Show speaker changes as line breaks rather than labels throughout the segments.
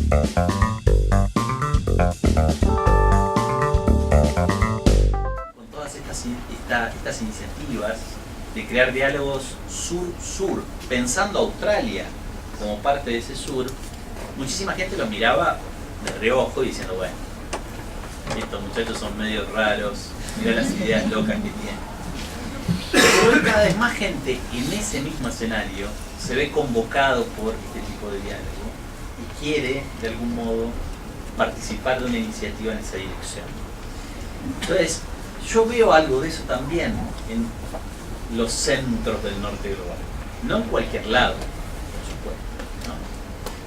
Con todas estas iniciativas de crear diálogos sur-sur, pensando a Australia como parte de ese sur, muchísima gente los miraba de reojo diciendo, bueno, estos muchachos son medio raros, mirá las ideas locas que tienen. Pero hoy cada vez más gente en ese mismo escenario se ve convocado por este tipo de diálogo y quiere, de algún modo, participar de una iniciativa en esa dirección. Entonces, yo veo algo de eso también en los centros del norte global. No en cualquier lado, por supuesto, ¿no?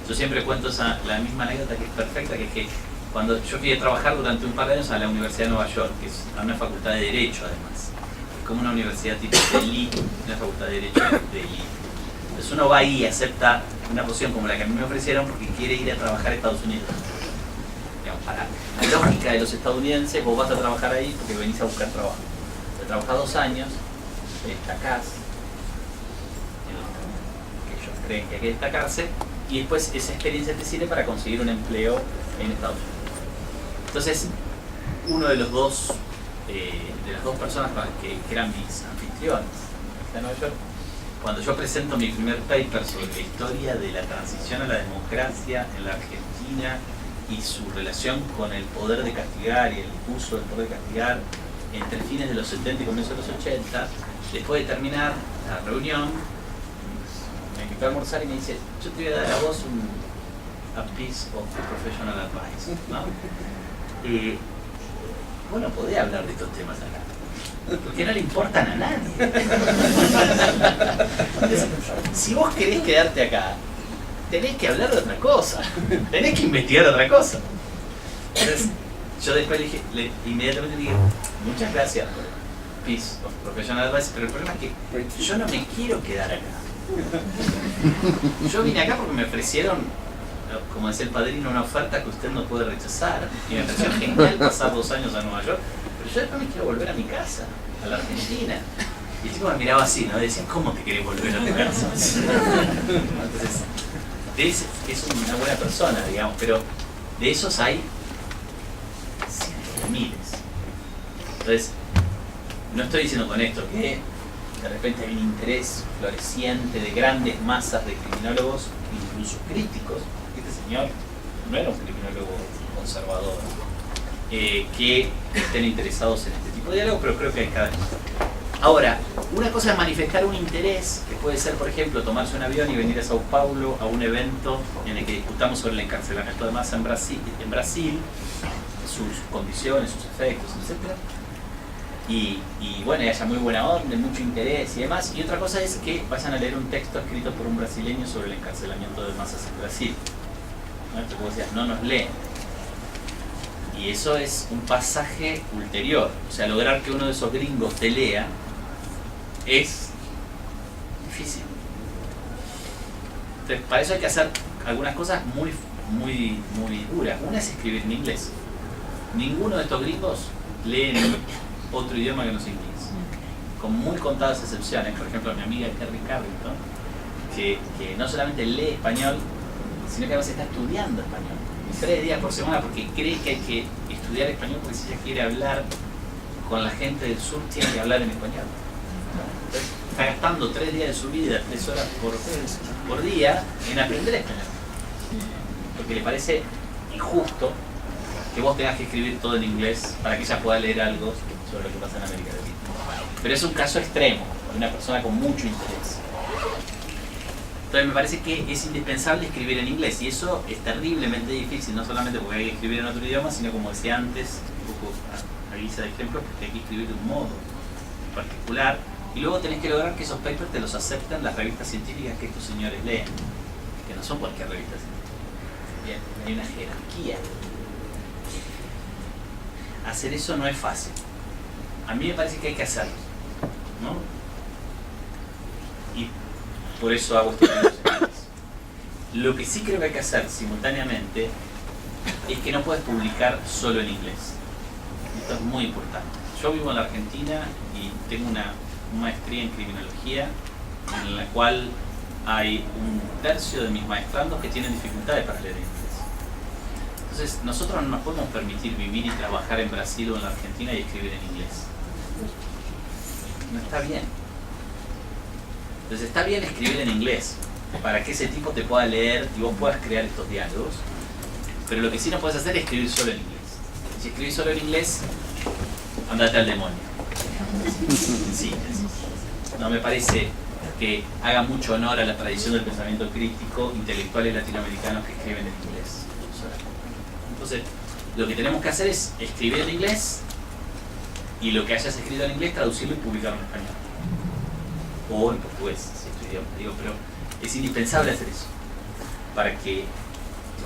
Yo siempre cuento la misma anécdota que es perfecta, que es que cuando yo fui a trabajar durante un par de años a la Universidad de Nueva York, que es una facultad de Derecho además, es como una universidad tipo de elite, una facultad de Derecho de elite. Entonces uno va ahí y acepta una posición como la que a mí me ofrecieron porque quiere ir a trabajar a Estados Unidos. Digamos, para la lógica de los estadounidenses, vos vas a trabajar ahí porque venís a buscar trabajo. Te trabajás 2 años, te destacás, que ellos creen que hay que destacarse, y después esa experiencia te sirve para conseguir un empleo en Estados Unidos. Entonces, uno de las dos personas que eran mis anfitriones en Nueva York, cuando yo presento mi primer paper sobre la historia de la transición a la democracia en la Argentina y su relación con el poder de castigar y el uso del poder de castigar entre fines de los 70 y comienzos de los 80, después de terminar la reunión, me invitó a almorzar y me dice, yo te voy a dar a vos a piece of professional advice, ¿no? Bueno, podía hablar de estos temas acá, porque no le importan a nadie. Entonces, si vos querés quedarte acá, tenés que hablar de otra cosa, tenés que investigar otra cosa. Entonces, yo después inmediatamente le dije, muchas gracias por el piece of professional advice, pero el problema es que yo no me quiero quedar acá. Yo vine acá porque me ofrecieron, como decía el padrino, una oferta que usted no puede rechazar, y me pareció genial pasar 2 años a Nueva York, pero yo después me quiero volver a mi casa, a la Argentina. Y el chico me miraba así, ¿no? Decía, ¿cómo te querés volver a tu casa? Entonces, es una buena persona, digamos, pero de esos hay cientos de miles. Entonces, no estoy diciendo con esto que de repente hay un interés floreciente de grandes masas de criminólogos, incluso críticos. Este señor no era un criminólogo conservador, que estén interesados en este tipo de diálogo, pero creo que hay cada vez más. Ahora, una cosa es manifestar un interés, que puede ser, por ejemplo, tomarse un avión y venir a Sao Paulo a un evento en el que discutamos sobre el encarcelamiento de masa en Brasil, sus condiciones, sus efectos, etc. Y bueno, y haya muy buena onda, mucho interés y demás. Y otra cosa es que vayan a leer un texto escrito por un brasileño sobre el encarcelamiento de masas en Brasil. ¿No? Entonces, como decías, no nos leen. Y eso es un pasaje ulterior. O sea, lograr que uno de esos gringos te lea es difícil. Entonces, para eso hay que hacer algunas cosas muy duras. Una es escribir en inglés. Ninguno de estos gringos lee en otro idioma que no sea inglés, con muy contadas excepciones. Por ejemplo, mi amiga Kerry Carrington, que no solamente lee español, sino que además está estudiando español 3 días por semana porque cree que hay que estudiar español, porque si ella quiere hablar con la gente del sur tiene que hablar en español. Entonces, está gastando 3 días de su vida, 3 horas por día en aprender español, porque le parece injusto que vos tengas que escribir todo en inglés para que ella pueda leer algo sobre lo que pasa en América Latina. Pero es un caso extremo, de una persona con mucho interés. Entonces me parece que es indispensable escribir en inglés, y eso es terriblemente difícil, no solamente porque hay que escribir en otro idioma, sino, como decía antes, un poco a guisa de ejemplo, porque hay que escribir de un modo particular, y luego tenés que lograr que esos papers te los acepten las revistas científicas que estos señores leen, que no son cualquier revista científica. Bien, hay una jerarquía. Hacer eso no es fácil. A mí me parece que hay que hacerlo, ¿no? Y por eso hago estos videos en inglés. Lo que sí creo que hay que hacer simultáneamente es que no puedes publicar solo en inglés. Esto es muy importante. Yo vivo en la Argentina y tengo una maestría en criminología, en la cual hay 1/3 de mis maestrandos que tienen dificultades para leer inglés. Entonces, nosotros no nos podemos permitir vivir y trabajar en Brasil o en la Argentina y escribir en inglés. No está bien. Entonces, está bien escribir en inglés para que ese tipo te pueda leer y vos puedas crear estos diálogos. Pero lo que sí no puedes hacer es escribir solo en inglés. Si escribís solo en inglés, andate al demonio. Sí, no me parece que haga mucho honor a la tradición del pensamiento crítico, intelectuales latinoamericanos que escriben en inglés. Entonces, lo que tenemos que hacer es escribir en inglés y lo que hayas escrito en inglés, traducirlo y publicarlo en español. O en portugués, si es tu idioma. Digo, pero es indispensable hacer eso para que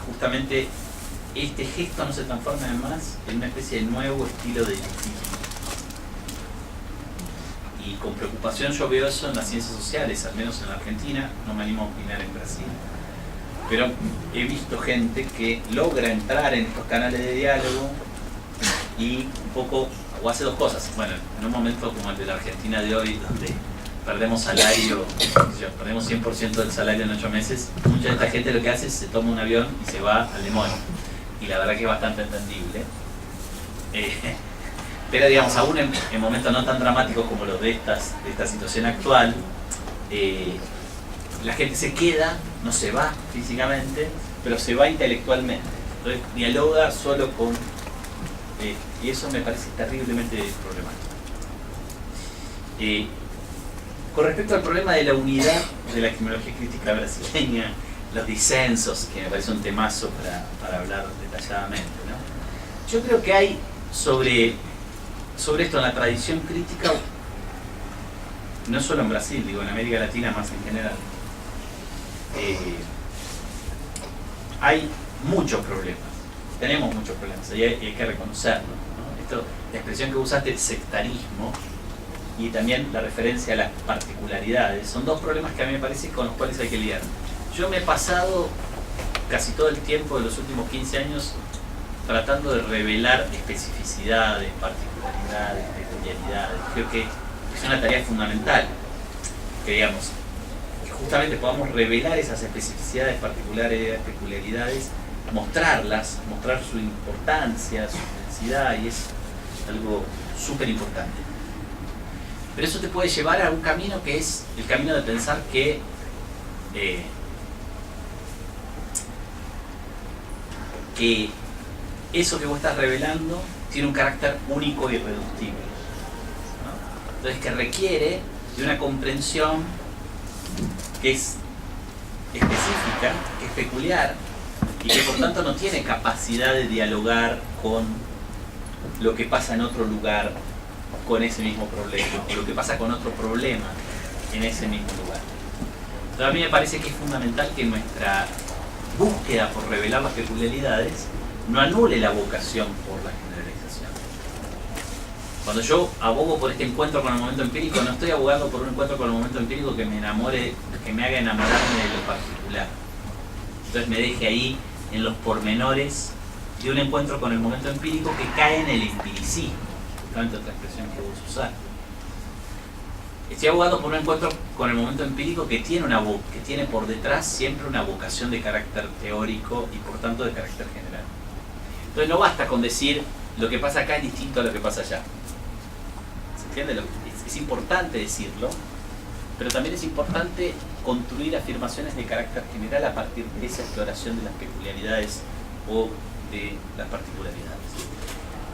justamente este gesto no se transforme además en una especie de nuevo estilo de litigio. Y con preocupación yo veo eso en las ciencias sociales, al menos en la Argentina, no me animo a opinar en Brasil. Pero he visto gente que logra entrar en estos canales de diálogo y un poco, o hace dos cosas. Bueno, en un momento como el de la Argentina de hoy, donde perdemos salario, perdemos 100% del salario en 8 meses, mucha de esta gente lo que hace es se toma un avión y se va al demonio. Y la verdad que es bastante entendible. Pero digamos, aún en momentos no tan dramáticos como los de esta situación actual, la gente se queda, no se va físicamente, pero se va intelectualmente. Entonces dialoga solo con... y eso me parece terriblemente problemático. Con respecto al problema de la unidad de la etimología crítica brasileña, los disensos, que me parece un temazo para hablar detalladamente, ¿no? Yo creo que hay sobre esto en la tradición crítica, no solo en Brasil, digo en América Latina más en general, hay muchos problemas, tenemos muchos problemas y hay que reconocerlo, ¿no? La expresión que usaste, sectarismo, y también la referencia a las particularidades, son dos problemas que a mí me parece con los cuales hay que lidiar. Yo me he pasado casi todo el tiempo de los últimos 15 años tratando de revelar especificidades, particularidades, peculiaridades. Creo que es una tarea fundamental, que digamos, que justamente podamos revelar esas especificidades, particularidades, peculiaridades, mostrarlas, mostrar su importancia, su densidad, y es algo súper importante. Pero eso te puede llevar a un camino que es el camino de pensar que eso que vos estás revelando tiene un carácter único y irreductible, ¿no? Entonces que requiere de una comprensión que es específica, que es peculiar y que por tanto no tiene capacidad de dialogar con lo que pasa en otro lugar con ese mismo problema, o lo que pasa con otro problema en ese mismo lugar. Entonces a mí me parece que es fundamental que nuestra búsqueda por revelar las peculiaridades no anule la vocación por la generalización. Cuando yo abogo por este encuentro con el momento empírico, no estoy abogando por un encuentro con el momento empírico que me enamore, que me haga enamorarme de lo particular. Entonces me deje ahí en los pormenores de un encuentro con el momento empírico que cae en el empiricismo, justamente otra expresión que vos usás. Estoy abogando por un encuentro con el momento empírico que tiene por detrás siempre una vocación de carácter teórico y por tanto de carácter general. Entonces no basta con decir lo que pasa acá es distinto a lo que pasa allá. ¿Se entiende? Es importante decirlo, pero también es importante construir afirmaciones de carácter general a partir de esa exploración de las peculiaridades o de las particularidades.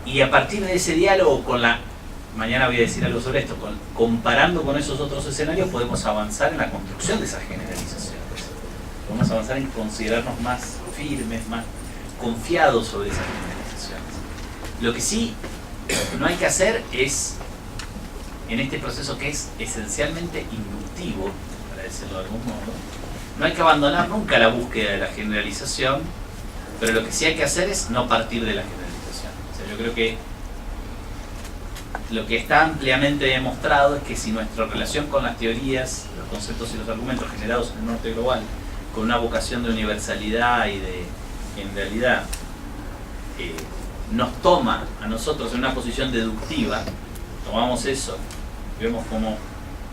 Y a partir de ese diálogo con mañana voy a decir algo sobre esto, comparando con esos otros escenarios podemos avanzar en la construcción de esas generalizaciones. Podemos avanzar en considerarnos más firmes, más confiados sobre esas generalizaciones. Lo que sí no hay que hacer es, en este proceso que es esencialmente inductivo, para decirlo de algún modo, no hay que abandonar nunca la búsqueda de la generalización, pero lo que sí hay que hacer es no partir de la generalización. O sea, yo creo que lo que está ampliamente demostrado es que si nuestra relación con las teorías, los conceptos y los argumentos generados en el norte global, con una vocación de universalidad y de, en realidad, nos toma a nosotros en una posición deductiva, tomamos eso, vemos cómo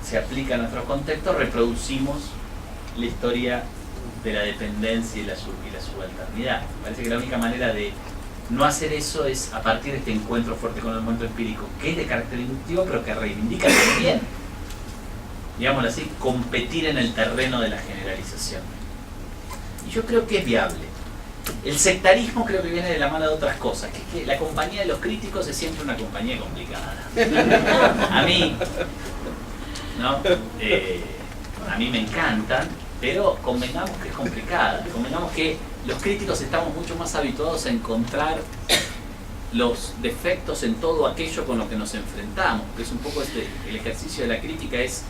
se aplica a nuestros contextos, reproducimos la historia de la dependencia y la subalternidad. Me parece que la única manera de no hacer eso es a partir de este encuentro fuerte con el momento empírico, que es de carácter inductivo, pero que reivindica también, digámoslo así, competir en el terreno de la generalización. Y yo creo que es viable. El sectarismo creo que viene de la mano de otras cosas, que es que la compañía de los críticos es siempre una compañía complicada. A mí, ¿no? A mí me encantan, pero convengamos que es complicada. Convengamos que los críticos estamos mucho más habituados a encontrar los defectos en todo aquello con lo que nos enfrentamos, que es un poco el ejercicio de la crítica es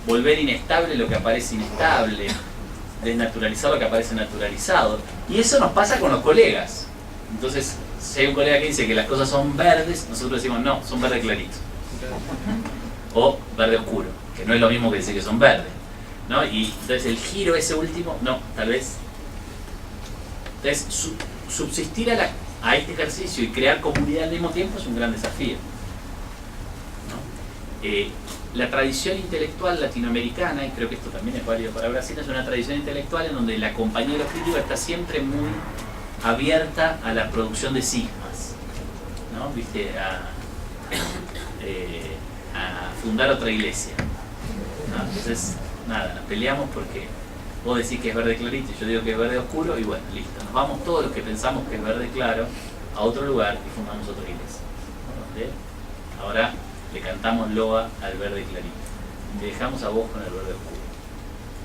volver inestable lo que aparece inestable, desnaturalizar lo que aparece naturalizado. Y eso nos pasa con los colegas. Entonces, si hay un colega que dice que las cosas son verdes, nosotros decimos no, son verde clarito. O verde oscuro, que no es lo mismo que decir que son verdes, ¿no? Y entonces el giro ese último, no, tal vez. Entonces, subsistir a este ejercicio y crear comunidad al mismo tiempo es un gran desafío, ¿no? La tradición intelectual latinoamericana, y creo que esto también es válido para Brasil, es una tradición intelectual en donde la compañía de los críticos está siempre muy abierta a la producción de sismas, ¿no? ¿Viste? A fundar otra iglesia, ¿no? Entonces, nada, nos peleamos porque vos decís que es verde clarito y yo digo que es verde oscuro, y bueno, listo, nos vamos todos los que pensamos que es verde claro a otro lugar y fundamos otra iglesia, ¿no? Donde ahora le cantamos loa al verde clarito, te dejamos a vos con el verde oscuro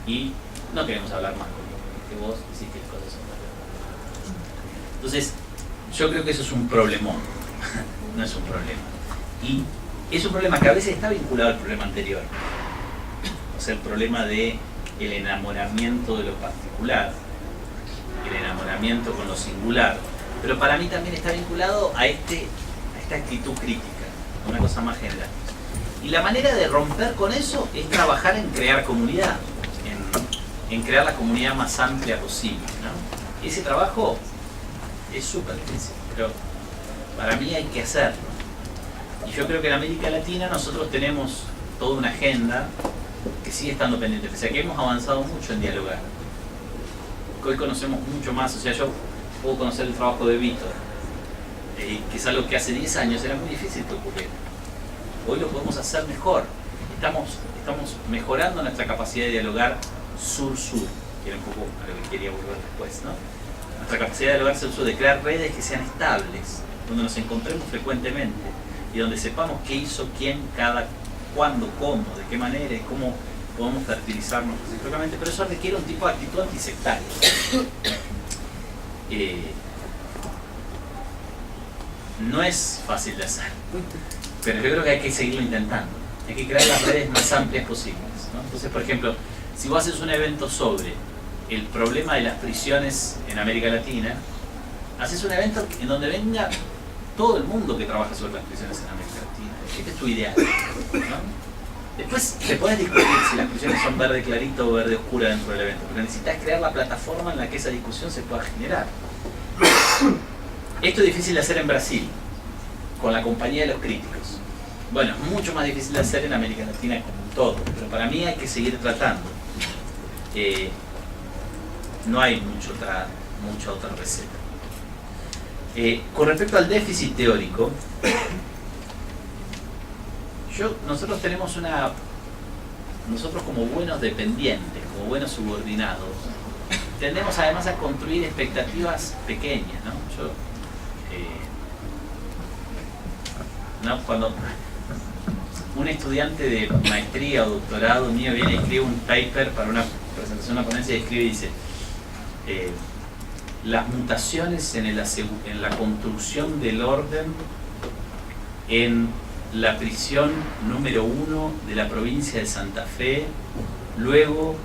y no queremos hablar más conmigo, porque vos decís que las cosas son verdes. Entonces, yo creo que eso es un problemón, no es un problema. Y es un problema que a veces está vinculado al problema anterior, o sea, el problema de el enamoramiento de lo particular, el enamoramiento con lo singular, pero para mí también está vinculado a esta actitud crítica, una cosa más general. Y la manera de romper con eso es trabajar en crear comunidad, en crear la comunidad más amplia posible, ¿no? Ese trabajo es súper difícil, pero para mí hay que hacerlo. Y yo creo que en América Latina nosotros tenemos toda una agenda que sigue estando pendiente, pese a que hemos avanzado mucho en dialogar. Que hoy conocemos mucho más, o sea, yo puedo conocer el trabajo de Víctor, que es algo que hace 10 años era muy difícil que ocurriera. Hoy lo podemos hacer mejor. Estamos mejorando nuestra capacidad de dialogar sur-sur, que era un poco a lo que quería volver después, ¿no? Nuestra capacidad de dialogar sur-sur, de crear redes que sean estables, donde nos encontremos frecuentemente y donde sepamos qué hizo quién, cuándo, cómo, de qué manera y cómo podemos fertilizarnos recíprocamente, pero eso requiere un tipo de actitud antisectaria. No es fácil de hacer, pero yo creo que hay que seguirlo intentando. Hay que crear las redes más amplias posibles, ¿no? Entonces, por ejemplo, si vos haces un evento sobre el problema de las prisiones en América Latina, haces un evento en donde venga todo el mundo que trabaja sobre las prisiones en América Latina. Este es tu ideal, ¿no? Después te puedes discutir si las prisiones son verde clarito o verde oscura dentro del evento, pero necesitas crear la plataforma en la que esa discusión se pueda generar. Esto es difícil de hacer en Brasil, con la compañía de los críticos. Bueno, es mucho más difícil de hacer en América Latina como un todo, pero para mí hay que seguir tratando. No hay mucha otra receta. Con respecto al déficit teórico, nosotros tenemos nosotros como buenos dependientes, como buenos subordinados, tendemos además a construir expectativas pequeñas, ¿no? Cuando un estudiante de maestría o doctorado mío viene y escribe un paper para una presentación, una ponencia, y escribe y dice las mutaciones en la construcción del orden en la prisión número 1 de la provincia de Santa Fe luego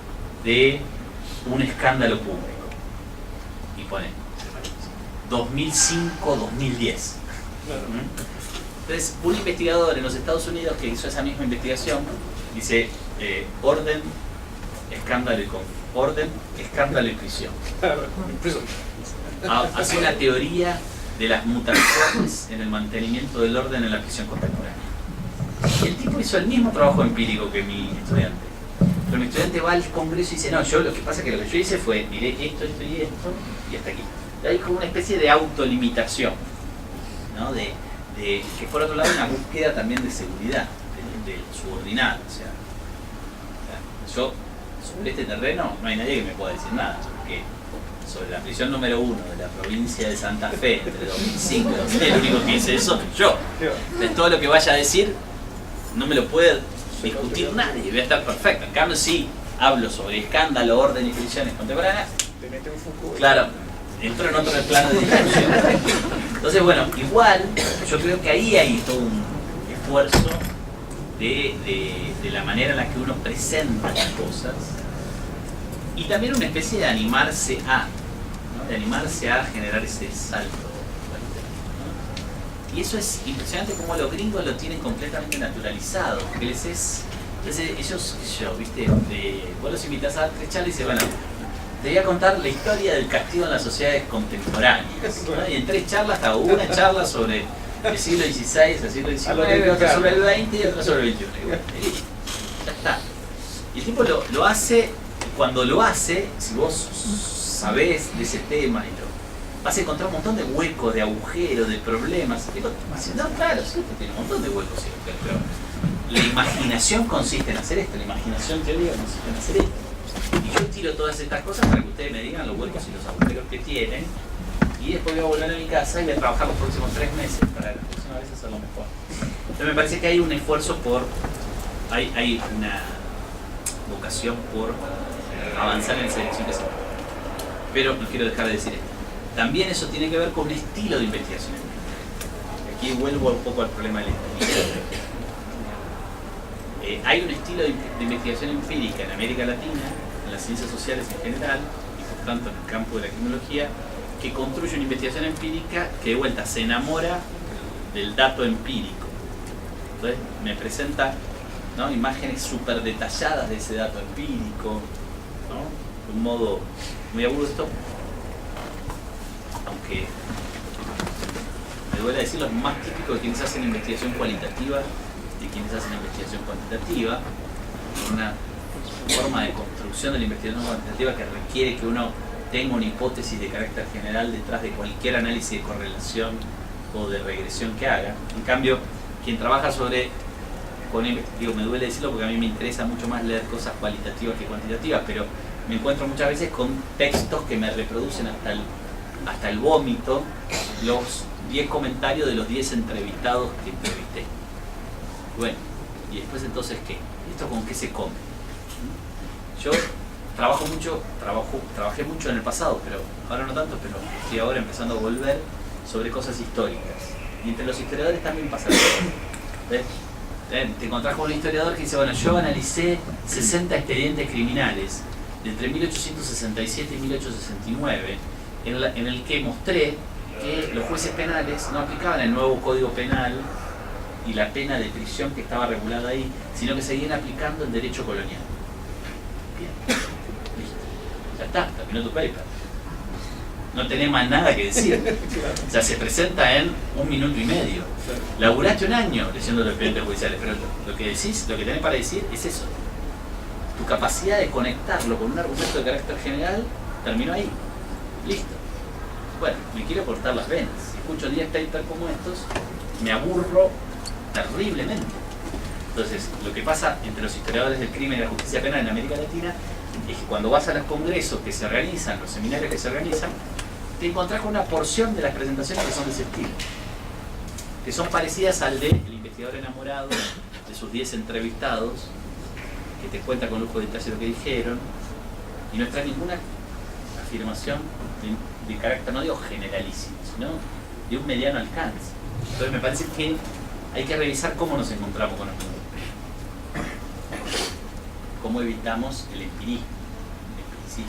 de un escándalo público, y pone 2005-2010. Entonces, un investigador en los Estados Unidos que hizo esa misma investigación dice orden, escándalo y prisión. Hace una teoría de las mutaciones en el mantenimiento del orden en la prisión contemporánea. Y el tipo hizo el mismo trabajo empírico que mi estudiante. Pero mi estudiante va al congreso y dice, no, yo lo que pasa es que lo que yo hice fue, miré esto, esto y esto, y hasta aquí. Y hay como una especie de autolimitación, ¿no? Que por otro lado una búsqueda también de seguridad, del subordinado. O sea, yo sobre este terreno no hay nadie que me pueda decir nada, porque sobre la prisión número 1 de la provincia de Santa Fe entre 2005 y 2000, el único que hice eso soy yo. Entonces todo lo que vaya a decir no me lo puede discutir nadie, voy a estar perfecto. En cambio, si hablo sobre escándalo, orden y prisiones contemporáneas,
te mete un Foucault.
Claro, entro en otro plano de discusión. Entonces, bueno, igual yo creo que ahí hay todo un esfuerzo de la manera en la que uno presenta las cosas y también una especie de animarse a, ¿no? De animarse a generar ese salto, ¿no? Y eso es impresionante como los gringos lo tienen completamente naturalizado, porque ellos, qué sé yo, ¿viste? Vos los invitás a dar 3 charlas y dicen, bueno, te voy a contar la historia del castigo en las sociedades contemporáneas, ¿no? Y en 3 charlas, hasta una charla sobre el siglo XVI, el siglo XIX, otra sobre el XX y otra sobre el XXI. Y bueno, ya está. Y el tipo lo hace, cuando lo hace, si vos sabés de ese tema, vas a encontrar un montón de huecos, de agujeros, de problemas. Y no, claro, sí, tiene un montón de huecos y agujeros, pero la imaginación consiste en hacer esto, la imaginación teórica consiste en hacer esto. Y yo tiro todas estas cosas para que ustedes me digan los huecos y los agujeros que tienen. Y después voy a volver a mi casa y voy a trabajar los próximos 3 meses para la próxima vez hacerlo mejor. Entonces me parece que hay un esfuerzo hay una vocación por avanzar en esa dirección que se puede. Pero no quiero dejar de decir esto. También eso tiene que ver con un estilo de investigación. Aquí vuelvo un poco al problema del estilo. Hay un estilo de investigación empírica en América Latina, en las ciencias sociales en general, y por tanto en el campo de la criminología, que construye una investigación empírica que de vuelta se enamora del dato empírico. Entonces me presenta, ¿no?, imágenes súper detalladas de ese dato empírico, ¿no?, de un modo muy agudo. Esto, aunque me duele decirlo, es más típico de quienes hacen investigación cualitativa de quienes hacen investigación cuantitativa, una forma de construcción de la investigación cuantitativa que requiere que uno tenga una hipótesis de carácter general detrás de cualquier análisis de correlación o de regresión que haga. En cambio, quien trabaja me duele decirlo porque a mí me interesa mucho más leer cosas cualitativas que cuantitativas, pero me encuentro muchas veces con textos que me reproducen hasta el vómito los 10 comentarios de los 10 entrevistados que entrevisté. Bueno, y después entonces, ¿qué? ¿Esto con qué se come? Yo trabajé mucho en el pasado, pero ahora no tanto, pero estoy ahora empezando a volver sobre cosas históricas. Y entre los historiadores también pasa eso. ¿Ves? Te encontrás con un historiador que dice, bueno, yo analicé 60 expedientes criminales de entre 1867 y 1869, en el que mostré que los jueces penales no aplicaban el nuevo Código Penal y la pena de prisión que estaba regulada ahí, sino que seguían aplicando el derecho colonial. Bien, listo. Ya está, terminó tu paper. No tenés más nada que decir. O sea, se presenta en 1 minuto y medio. Laburaste 1 año leyendo los expedientes judiciales, pero lo que decís, lo que tenés para decir es eso. Tu capacidad de conectarlo con un argumento de carácter general terminó ahí. Listo. Bueno, me quiero cortar las venas. Si escucho 10 papers como estos, me aburro terriblemente. Entonces, lo que pasa entre los historiadores del crimen y la justicia penal en América Latina es que cuando vas a los congresos que se organizan, los seminarios que se organizan, te encontrás con una porción de las presentaciones que son de ese estilo, que son parecidas al de el investigador enamorado de sus 10 entrevistados, que te cuenta con lujo de detalle lo que dijeron, y no trae ninguna afirmación de carácter, no digo generalísimo, sino de un mediano alcance. Entonces me parece que hay que revisar cómo nos encontramos con los números. Cómo evitamos el empirismo así,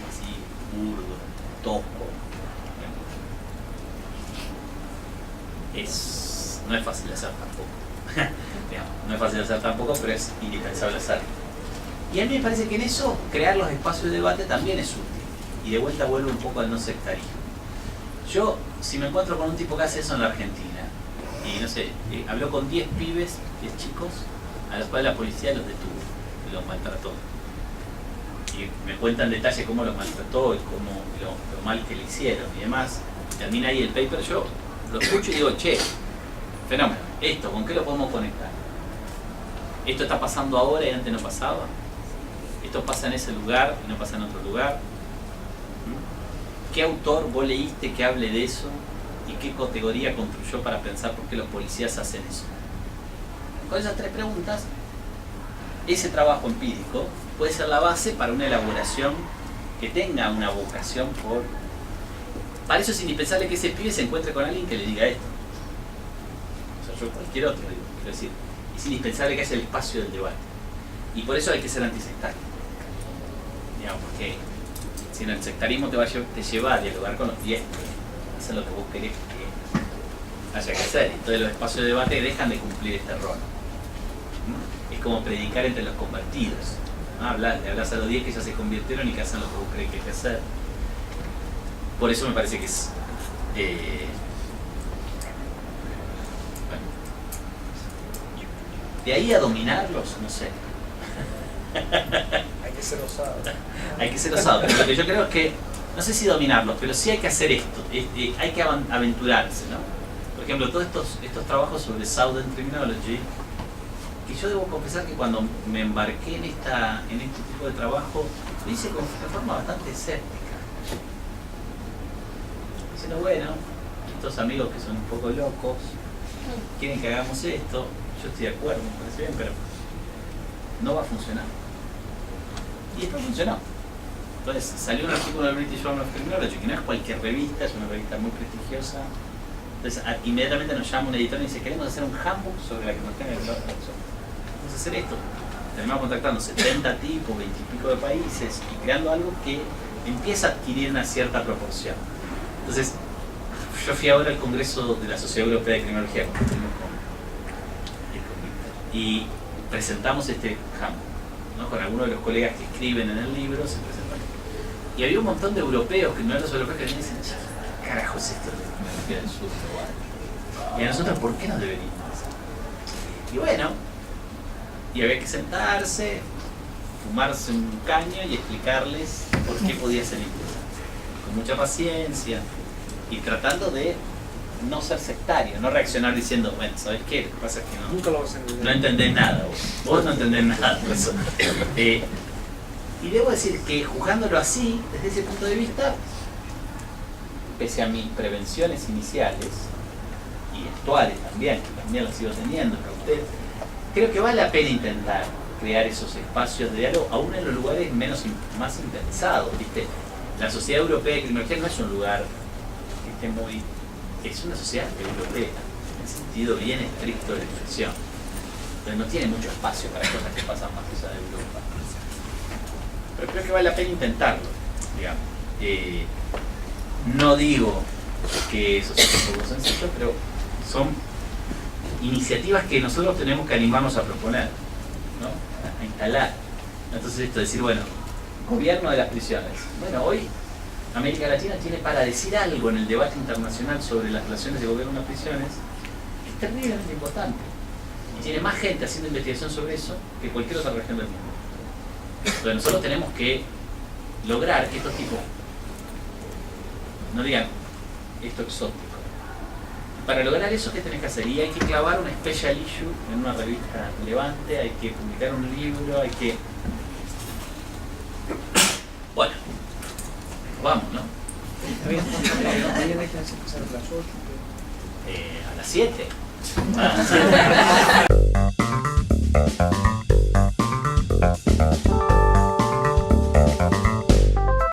burdo, tosco. No es fácil de hacer tampoco. No es fácil de hacer tampoco, pero es indispensable hacerlo. Y a mí me parece que en eso crear los espacios de debate también es útil. Y de vuelta vuelvo un poco al no sectarismo. Yo, si me encuentro con un tipo que hace eso en la Argentina, y no sé, habló con 10 pibes, 10 chicos, a los cuales la policía los detuvo, los maltrató. y me cuentan en detalle cómo los maltrató y cómo lo mal que le hicieron y demás. Termina ahí el paper, yo lo escucho y digo, che, fenómeno, esto, ¿con qué lo podemos conectar? Esto está pasando ahora y antes no pasaba. Esto pasa en ese lugar y no pasa en otro lugar. ¿Qué autor vos leíste que hable de eso? ¿Y qué categoría construyó para pensar por qué los policías hacen eso? Con esas tres preguntas, ese trabajo empírico puede ser la base para una elaboración que tenga una vocación por... Para eso es indispensable que ese pibe se encuentre con alguien que le diga esto. O sea, yo cualquier otro, digo, quiero decir, es indispensable que haya el espacio del debate. Y por eso hay que ser antisectario. Digamos, porque si en el sectarismo te lleva a dialogar con los diestros, hacer lo que vos querés que haya que hacer. Y entonces los espacios de debate dejan de cumplir este rol. Es como predicar entre los convertidos. Le hablas a los 10 que ya se convirtieron y que hacen lo que vos crees que hay que hacer. Por eso me parece que es... de ahí a dominarlos, no sé.
Hay que ser osado.
Hay que ser osado, pero lo que yo creo es que, no sé si dominarlos, pero sí hay que hacer esto, hay que aventurarse, ¿no? Por ejemplo, todos estos trabajos sobre Southern Criminology, que yo debo confesar que cuando me embarqué en este tipo de trabajo, lo hice de forma bastante escéptica. Diciendo, bueno, estos amigos que son un poco locos, quieren que hagamos esto, yo estoy de acuerdo, me parece bien, pero no va a funcionar. Y después funcionó. Entonces salió un artículo del British Journal of Criminology, que no es cualquier revista, es una revista muy prestigiosa. Entonces inmediatamente nos llama un editor y dice, queremos hacer un handbook sobre la criminología de la traducción. Vamos a hacer esto. Terminamos contactando 70 tipos, 20 y pico de países y creando algo que empieza a adquirir una cierta proporción. Entonces, yo fui ahora al Congreso de la Sociedad Europea de Criminología y presentamos este handbook, ¿no? Con algunos de los colegas que escriben en el libro, se presentan. Y había un montón de europeos, criminólogos europeos, que me dicen, ¿qué carajo es esto de criminología del sur? Y a nosotros, ¿por qué nos deberíamos hacer? Y bueno, y había que sentarse, fumarse un caño y explicarles por qué podía ser interesante. Con mucha paciencia y tratando de no ser sectario, no reaccionar diciendo, bueno, ¿sabes qué? Lo que pasa es que
Nunca lo vas a entender.
No entendés nada, vos no entendés nada. Por eso. Y debo decir que juzgándolo así, desde ese punto de vista, pese a mis prevenciones iniciales y actuales también, que también las sigo teniendo para usted, creo que vale la pena intentar crear esos espacios de diálogo, aún en los lugares más impensados, ¿viste? La Sociedad Europea de Criminología no es un lugar que esté muy... es una sociedad europea, en el sentido bien estricto de la expresión. Pero no tiene mucho espacio para cosas que pasan más allá de Europa. Pero creo que vale la pena intentarlo, digamos. No digo que eso sea un poco sencillo, pero son iniciativas que nosotros tenemos que animarnos a proponer, ¿no? A instalar. Entonces esto de decir, bueno, gobierno de las prisiones. Bueno, hoy América Latina tiene para decir algo en el debate internacional sobre las relaciones de gobierno en las prisiones, que es terriblemente importante. Y tiene más gente haciendo investigación sobre eso que cualquier otra región del mundo. Entonces nosotros tenemos que lograr que estos tipos no digan esto exótico. Para lograr eso, ¿qué tenés que hacer? Y hay que clavar una special issue en una revista relevante, hay que publicar un libro, hay que... Bueno, vamos, ¿no?
Mañana hay que empezar a las 8.
A las 7.